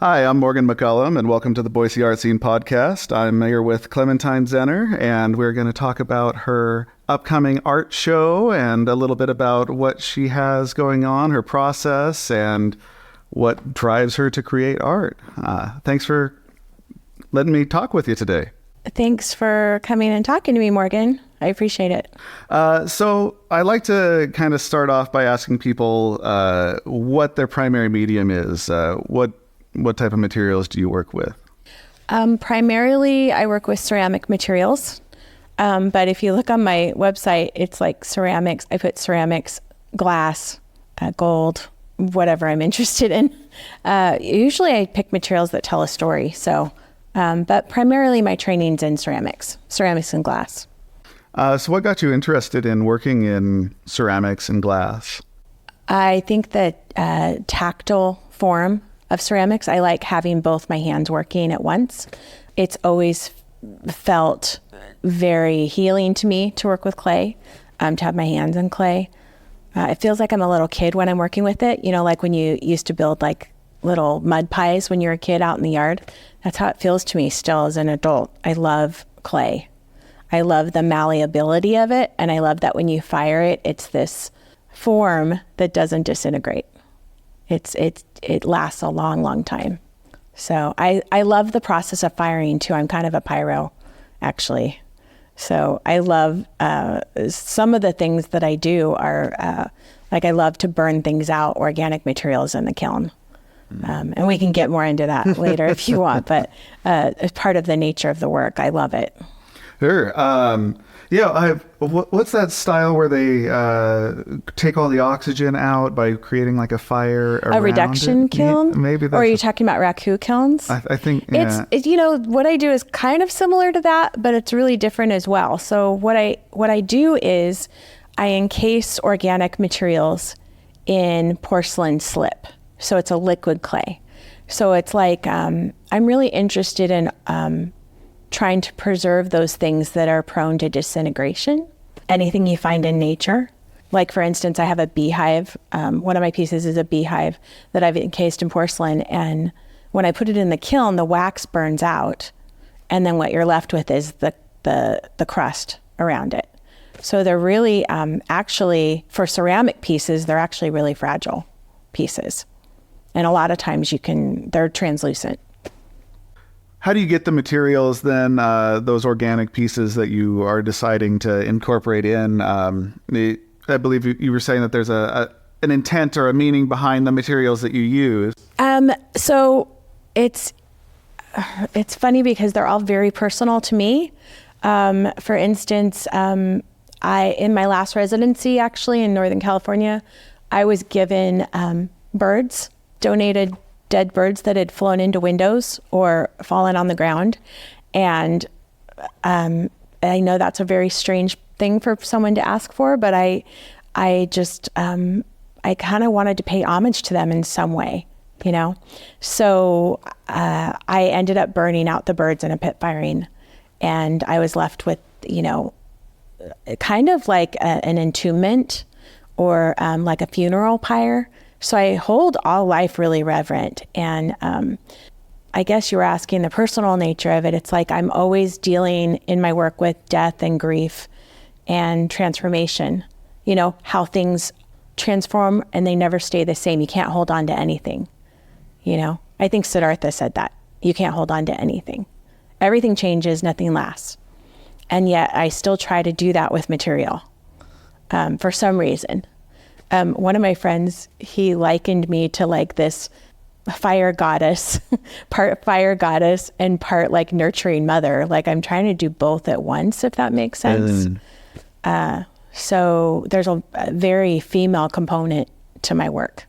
Hi, I'm Morgan McCullum, and welcome to the Boise Art Scene Podcast. I'm here with Clementine Zenner, and we're going to talk about her upcoming art show and a little bit about what she has going on, her process, and what drives her to create art. Thanks for letting me talk with you today. Thanks for coming and talking to me, Morgan. I appreciate it. So I like to kind of start off by asking people what their primary medium is. What type of materials do you work with? Primarily, I work with ceramic materials. But if you look on my website, it's like ceramics. I put ceramics, glass, gold, whatever I'm interested in. Usually I pick materials that tell a story. So, but primarily my training's in ceramics and glass. So what got you interested in working in ceramics and glass? I think that tactile form of ceramics, I like having both my hands working at once. It's always felt very healing to me to work with clay, to have my hands in clay. It feels like I'm a little kid when I'm working with it. You know, like when you used to build like little mud pies when you were a kid out in the yard. That's how it feels to me still as an adult. I love clay. I love the malleability of it. And I love that when you fire it, it's this form that doesn't disintegrate. It lasts a long, long time. So I love the process of firing too. I'm kind of a pyro, actually. So I love some of the things that I do are like I love to burn things out, organic materials in the kiln. And we can get more into that later if you want, but it's part of the nature of the work. I love it. Sure. What's that style where they take all the oxygen out by creating like a fire around a reduction it? kiln? Yeah, maybe that's or are you talking about raku kilns? I think, yeah. It's you know, what I do is kind of similar to that, but it's really different as well. So what I do is I encase organic materials in porcelain slip. So it's a liquid clay. So it's like, I'm really interested in trying to preserve those things that are prone to disintegration. Anything you find in nature. Like for instance, I have a beehive. One of my pieces is a beehive that I've encased in porcelain. And when I put it in the kiln, the wax burns out. And then what you're left with is the crust around it. So they're really, actually, for ceramic pieces, they're actually really fragile pieces. And a lot of times they're translucent. How do you get the materials then, those organic pieces that you are deciding to incorporate in? I believe you were saying that there's an intent or a meaning behind the materials that you use. So it's funny because they're all very personal to me. For instance, in my last residency, actually in Northern California, I was given birds, donated dead birds that had flown into windows or fallen on the ground. And I know that's a very strange thing for someone to ask for, but I kind of wanted to pay homage to them in some way, you know? So I ended up burning out the birds in a pit firing, and I was left with, you know, kind of like an entombment or like a funeral pyre. So I hold all life really reverent. And I guess you were asking the personal nature of it. It's like I'm always dealing in my work with death and grief and transformation. You know, how things transform and they never stay the same. You can't hold on to anything. You know, I think Siddhartha said that. You can't hold on to anything. Everything changes, nothing lasts. And yet I still try to do that with material for some reason. One of my friends, he likened me to like this fire goddess, part fire goddess and part like nurturing mother. Like I'm trying to do both at once, if that makes sense. So there's a very female component to my work,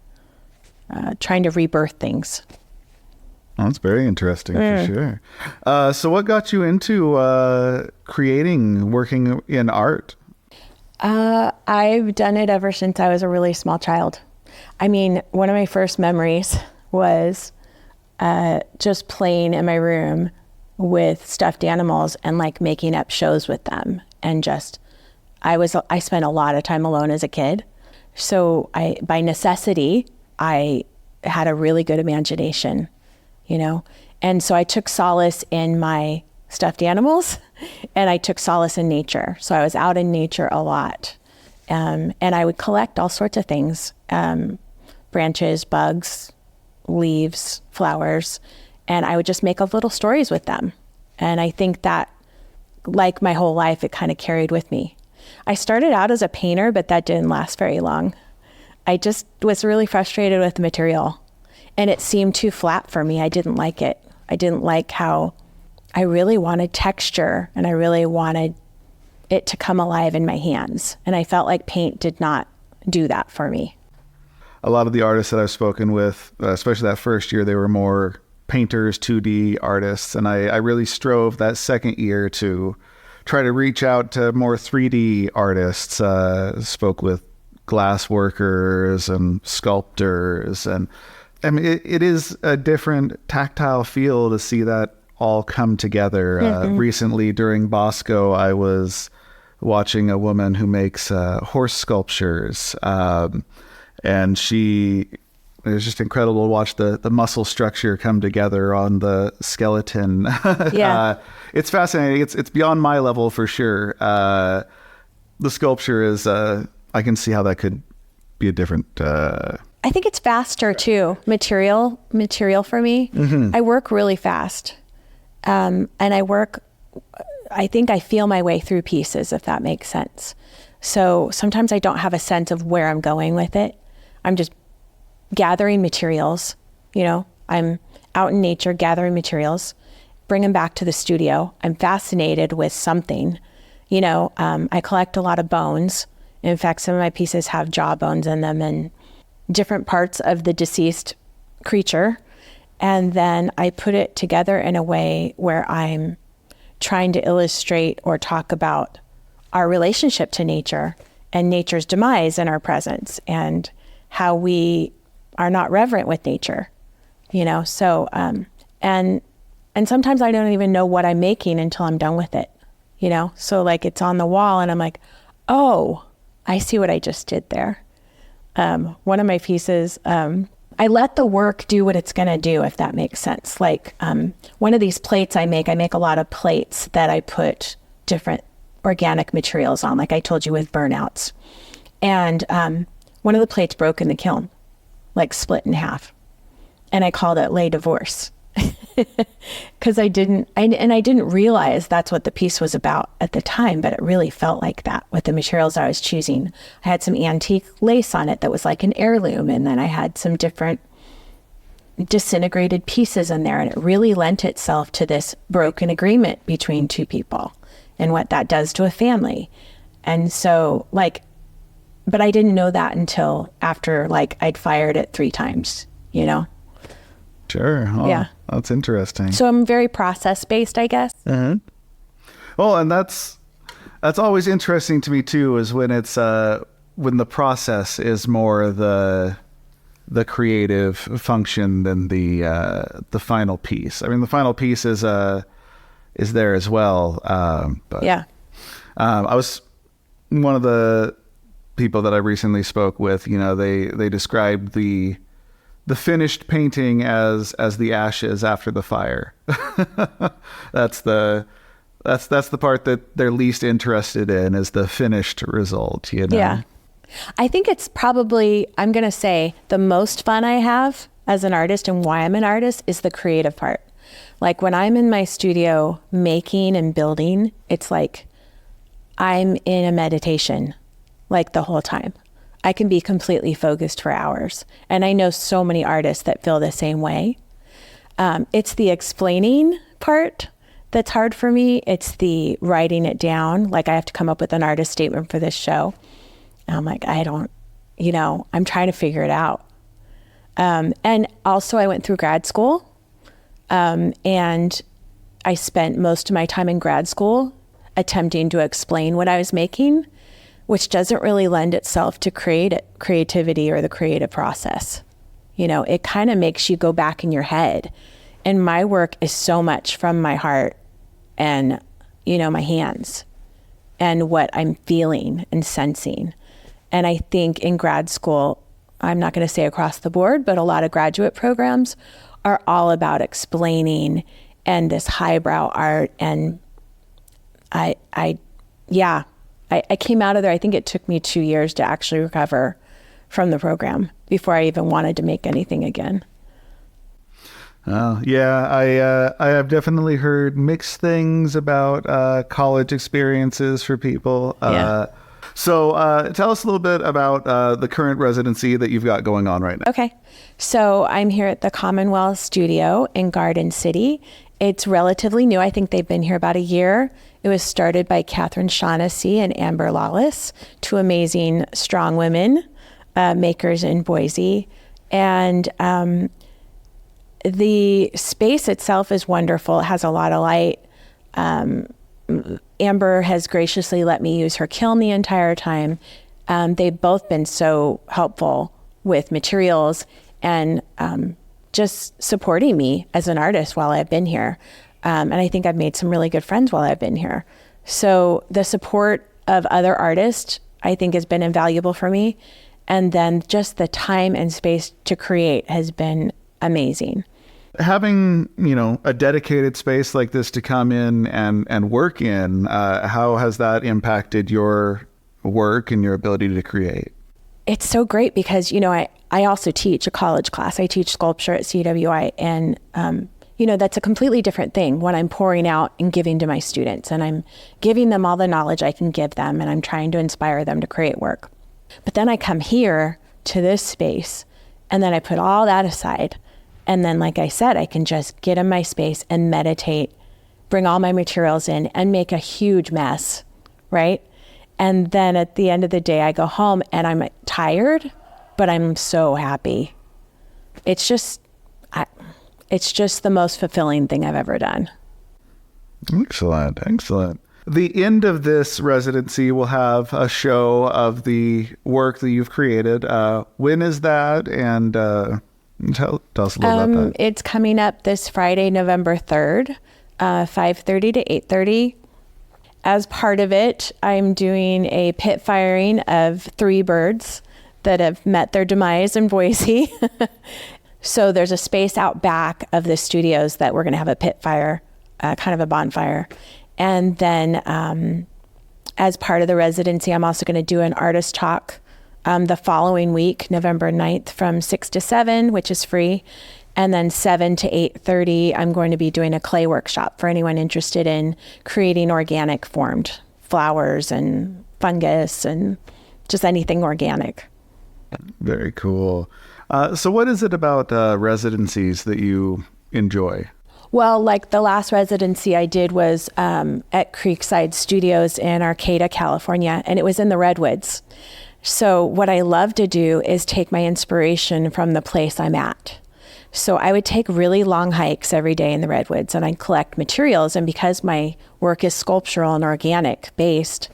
trying to rebirth things. Oh, that's very interesting for sure. So what got you into working in art? I've done it ever since I was a really small child. I mean, one of my first memories was just playing in my room with stuffed animals and like making up shows with them. And just, I spent a lot of time alone as a kid. So by necessity, I had a really good imagination. And so I took solace in my stuffed animals and I took solace in nature. So I was out in nature a lot. And I would collect all sorts of things, branches, bugs, leaves, flowers, and I would just make up little stories with them. And I think that, like my whole life, it kind of carried with me. I started out as a painter, but that didn't last very long. I just was really frustrated with the material, and it seemed too flat for me. I didn't like it. I didn't like how I really wanted texture, and I really wanted it to come alive in my hands. And I felt like paint did not do that for me. A lot of the artists that I've spoken with, especially that first year, they were more painters, 2D artists. And I really strove that second year to try to reach out to more 3D artists. Spoke with glass workers and sculptors. And I mean, it is a different tactile feel to see that all come together. Recently during Bosco, I was watching a woman who makes horse sculptures. And it was just incredible to watch the muscle structure come together on the skeleton. Yeah. It's fascinating. It's beyond my level for sure. The sculpture is, I can see how that could be a different... I think it's faster too. Material for me. I work really fast. And I think I feel my way through pieces, if that makes sense. So sometimes I don't have a sense of where I'm going with it. I'm just gathering materials, I'm out in nature gathering materials, bring them back to the studio. I'm fascinated with something, I collect a lot of bones. In fact, some of my pieces have jaw bones in them and different parts of the deceased creature. And then I put it together in a way where I'm trying to illustrate or talk about our relationship to nature and nature's demise in our presence and how we are not reverent with nature, so, and sometimes I don't even know what I'm making until I'm done with it, so like it's on the wall and I'm like, oh, I see what I just did there. One of my pieces, I let the work do what it's going to do, if that makes sense. Like one of these plates I make a lot of plates that I put different organic materials on, like I told you with burnouts. And one of the plates broke in the kiln, like split in half. And I called it Lay Divorce. Because I didn't realize that's what the piece was about at the time, but it really felt like that with the materials I was choosing. I had some antique lace on it that was like an heirloom, and then I had some different disintegrated pieces in there, and it really lent itself to this broken agreement between two people and what that does to a family. And so but I didn't know that until after I'd fired it 3 times, Sure. Oh, yeah. That's interesting. So I'm very process-based, I guess. Mm-hmm. Well, and that's always interesting to me too, is when it's when the process is more the creative function than the final piece. I mean, the final piece is there as well. But yeah. I was one of the people that I recently spoke with. They described the finished painting as the ashes after the fire. That's the part that they're least interested in, is the finished result, Yeah. I think it's probably, I'm going to say, the most fun I have as an artist and why I'm an artist is the creative part. Like when I'm in my studio making and building, it's like I'm in a meditation the whole time. I can be completely focused for hours. And I know so many artists that feel the same way. It's the explaining part that's hard for me. It's the writing it down. I have to come up with an artist statement for this show. And I'm like, I'm trying to figure it out. And also I went through grad school. And I spent most of my time in grad school attempting to explain what I was making, which doesn't really lend itself to creativity or the creative process. It kind of makes you go back in your head. And my work is so much from my heart and, my hands and what I'm feeling and sensing. And I think in grad school, I'm not going to say across the board, but a lot of graduate programs are all about explaining and this highbrow art. And I came out of there. I think it took me 2 years to actually recover from the program before I even wanted to make anything again. I have definitely heard mixed things about college experiences for people. So tell us a little bit about the current residency that you've got going on right now. Okay. So I'm here at the Commonwealth Studio in Garden City. It's relatively new. I think they've been here about a year. It was started by Catherine Shaughnessy and Amber Lawless, two amazing, strong women, makers in Boise. And the space itself is wonderful. It has a lot of light. Amber has graciously let me use her kiln the entire time. They've both been so helpful with materials and just supporting me as an artist while I've been here. And I think I've made some really good friends while I've been here. So the support of other artists, I think, has been invaluable for me. And then just the time and space to create has been amazing. Having, a dedicated space like this to come in and work in, how has that impacted your work and your ability to create? It's so great because, I also teach a college class. I teach sculpture at CWI, and, that's a completely different thing when I'm pouring out and giving to my students, and I'm giving them all the knowledge I can give them, and I'm trying to inspire them to create work. But then I come here to this space, and then I put all that aside. And then, like I said, I can just get in my space and meditate, bring all my materials in and make a huge mess, right? And then at the end of the day, I go home and I'm tired, but I'm so happy. It's just the most fulfilling thing I've ever done. Excellent. The end of this residency will have a show of the work that you've created. When is that? And tell us a little about that. It's coming up this Friday, November 3rd, 5:30 to 8:30. As part of it, I'm doing a pit firing of 3 birds that have met their demise in Boise. So there's a space out back of the studios that we're going to have a pit fire, kind of a bonfire. And then as part of the residency, I'm also going to do an artist talk the following week, November 9th, from 6 to 7, which is free. And then 7 to 8:30, I'm going to be doing a clay workshop for anyone interested in creating organic formed flowers and fungus and just anything organic. Very cool. So what is it about residencies that you enjoy? Well, like the last residency I did was at Creekside Studios in Arcata, California, and it was in the Redwoods. So what I love to do is take my inspiration from the place I'm at. So I would take really long hikes every day in the Redwoods and I'd collect materials. And because my work is sculptural and organic based,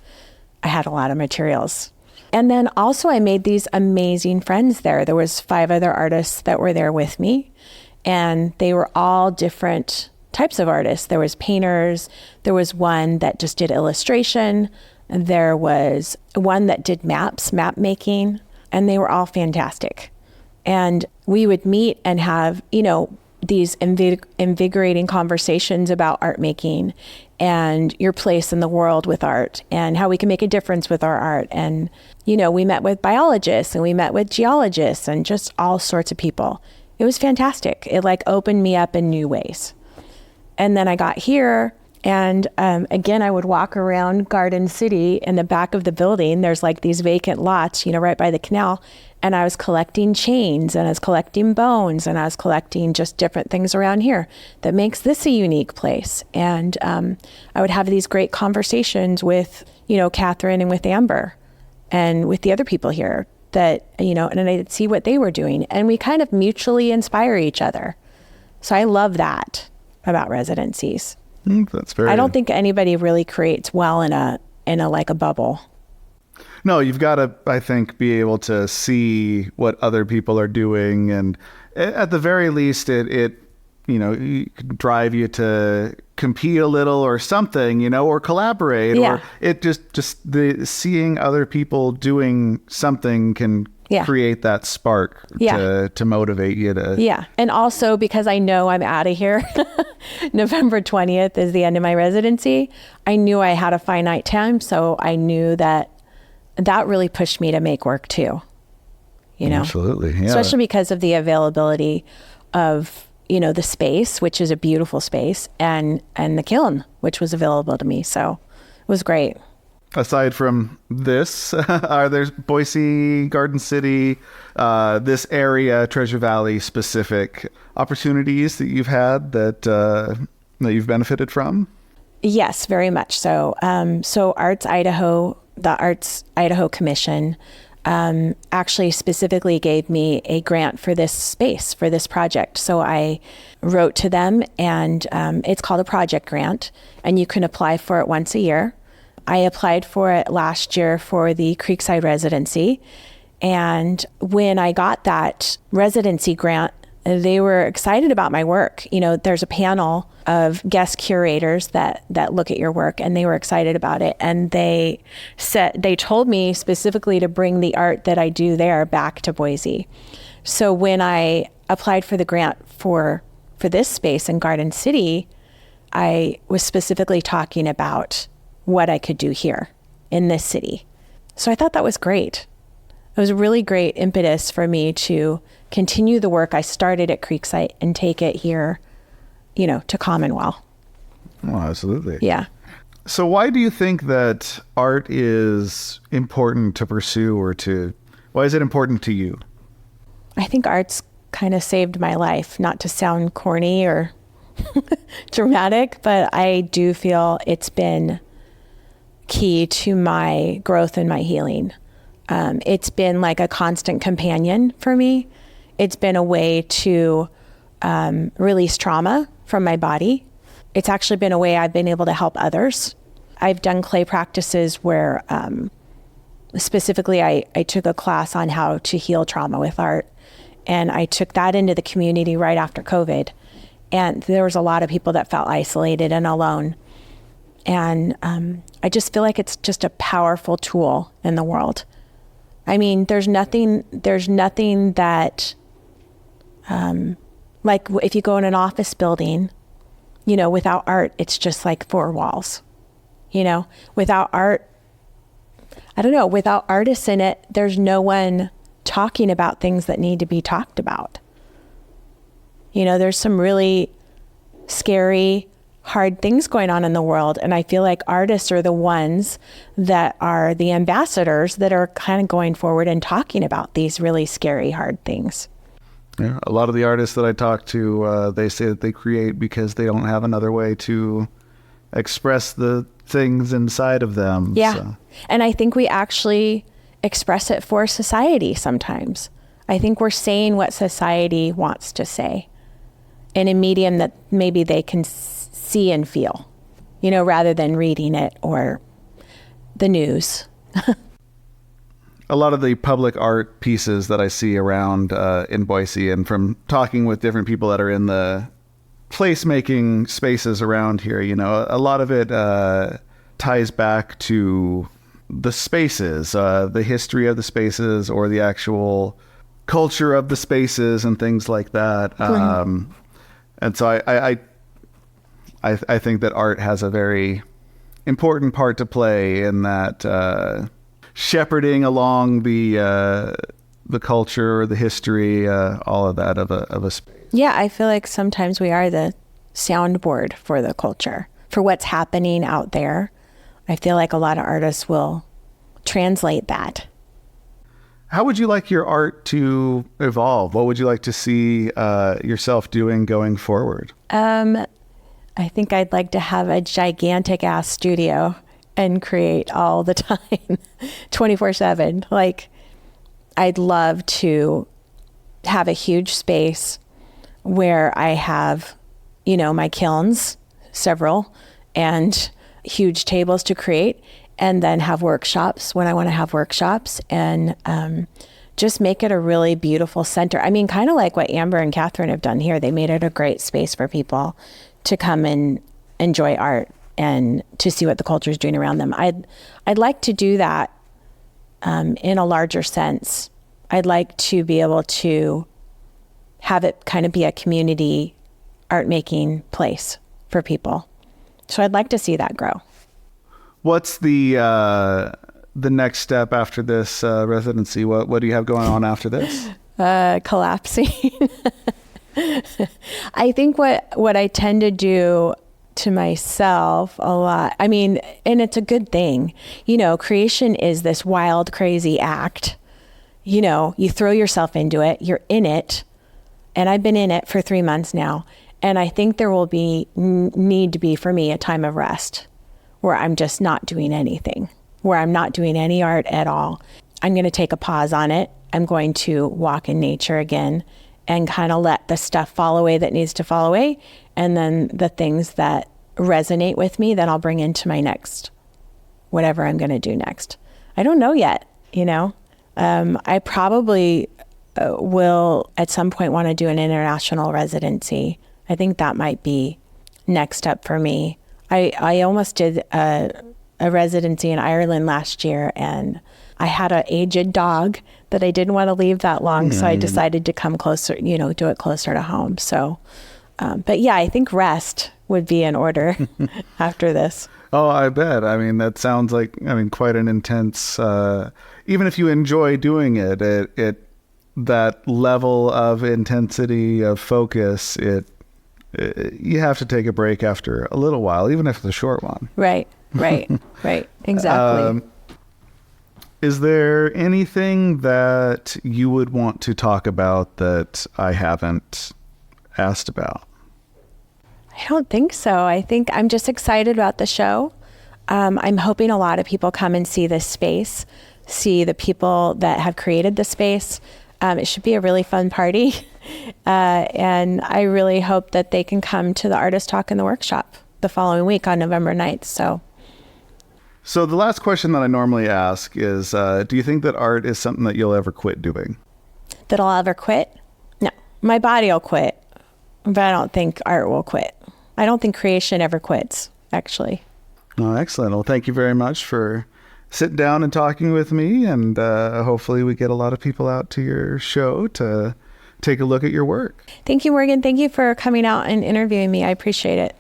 I had a lot of materials. And then also I made these amazing friends there. There was 5 other artists that were there with me, and they were all different types of artists. There was painters. There was one that just did illustration. There was one that did map making, and they were all fantastic. And we would meet and have, these invigorating conversations about art making and your place in the world with art and how we can make a difference with our art. And, we met with biologists and we met with geologists and just all sorts of people. It was fantastic. It opened me up in new ways. And then I got here. And again, I would walk around Garden City in the back of the building. There's these vacant lots, right by the canal. And I was collecting chains and I was collecting bones and I was collecting just different things around here that makes this a unique place. And I would have these great conversations with, Catherine and with Amber and with the other people here that, and I'd see what they were doing. And we kind of mutually inspire each other. So I love that about residencies. That's very. I don't think anybody really creates well in a bubble. No, you've got to, I think, be able to see what other people are doing, and at the very least, it drive you to compete a little or something, or collaborate, Yeah. or it just the seeing other people doing something can create that spark to motivate you to. Yeah. And also because I know I'm out of here. November 20th is the end of my residency. I knew I had a finite time. So I knew that really pushed me to make work too. Absolutely. Yeah. Especially because of the availability of, the space, which is a beautiful space, and the kiln, which was available to me. So it was great. Aside from this, are there Boise, Garden City, this area, Treasure Valley specific opportunities that you've had that you've benefited from? Yes, very much so. So Arts Idaho, the Arts Idaho Commission, actually specifically gave me a grant for this space, for this project. So I wrote to them, and it's called a project grant, and you can apply for it once a year. I applied for it last year for the Creekside residency. And when I got that residency grant, they were excited about my work. There's a panel of guest curators that look at your work, and they were excited about it. And they told me specifically to bring the art that I do there back to Boise. So when I applied for the grant for this space in Garden City, I was specifically talking about what I could do here in this city. So I thought that was great. It was a really great impetus for me to continue the work I started at Creekside and take it here, to Commonwealth. Oh, absolutely. Yeah. So why do you think that art is important to pursue, why is it important to you? I think art's kind of saved my life, not to sound corny or dramatic, but I do feel it's been key to my growth and my healing. It's been like a constant companion for me. It's been a way to release trauma from my body. It's actually been a way I've been able to help others. I've done clay practices where specifically I took a class on how to heal trauma with art, and I took that into the community right after COVID. And there was a lot of people that felt isolated and alone. And I just feel like it's just a powerful tool in the world. I mean, there's nothing that, like if you go in an office building, without art, it's just like four walls. Without art, I don't know, without artists in it, there's no one talking about things that need to be talked about. There's some really scary, hard things going on in the world. And I feel like artists are the ones that are the ambassadors that are kind of going forward and talking about these really scary, hard things. Yeah, a lot of the artists that I talk to, they say that they create because they don't have another way to express the things inside of them. Yeah. So. And I think we actually express it for society sometimes. I think we're saying what society wants to say in a medium that maybe they can see and feel, rather than reading it or the news. A lot of the public art pieces that I see around in Boise, and from talking with different people that are in the placemaking spaces around here, a lot of it ties back to the spaces, the history of the spaces, or the actual culture of the spaces and things like that. And so I think that art has a very important part to play in that shepherding along the culture, the history, all of that of a space. Yeah, I feel like sometimes we are the soundboard for the culture, for what's happening out there. I feel like a lot of artists will translate that. How would you like your art to evolve? What would you like to see yourself doing going forward? I think I'd like to have a gigantic ass studio and create all the time, 24/7. Like, I'd love to have a huge space where I have, my kilns, several, and huge tables to create, and then have workshops when I want to have workshops, and just make it a really beautiful center. I mean, kind of like what Amber and Catherine have done here. They made it a great space for people to come and enjoy art and to see what the culture is doing around them. I'd like to do that in a larger sense I'd like to be able to have it kind of be a community art making place for people. So I'd like to see that grow. What's the next step after this residency? What do you have going on after this? Collapsing. I think what I tend to do to myself a lot, I mean, and it's a good thing, creation is this wild, crazy act. You throw yourself into it, you're in it, and I've been in it for 3 months now. And I think there will need to be for me a time of rest where I'm just not doing anything, where I'm not doing any art at all. I'm going to take a pause on it. I'm going to walk in nature again and kind of let the stuff fall away that needs to fall away. And then the things that resonate with me, then I'll bring into my next, whatever I'm going to do next. I don't know yet, I probably will at some point want to do an international residency. I think that might be next up for me. I almost did a residency in Ireland last year, and I had an aged dog that I didn't want to leave that long, so I decided to come closer, do it closer to home. So, but yeah, I think rest would be in order after this. Oh, I bet. I mean, that sounds like, quite an intense, even if you enjoy doing it, that level of intensity, of focus, you have to take a break after a little while, even if it's a short one. Right. Exactly. Is there anything that you would want to talk about that I haven't asked about? I don't think so. I think I'm just excited about the show. I'm hoping a lot of people come and see this space, see the people that have created the space. It should be a really fun party. And I really hope that they can come to the artist talk and the workshop the following week on November 9th. So the last question that I normally ask is, do you think that art is something that you'll ever quit doing? That I'll ever quit? No. My body will quit, but I don't think art will quit. I don't think creation ever quits, actually. Oh, excellent. Well, thank you very much for sitting down and talking with me, and hopefully we get a lot of people out to your show to take a look at your work. Thank you, Morgan. Thank you for coming out and interviewing me. I appreciate it.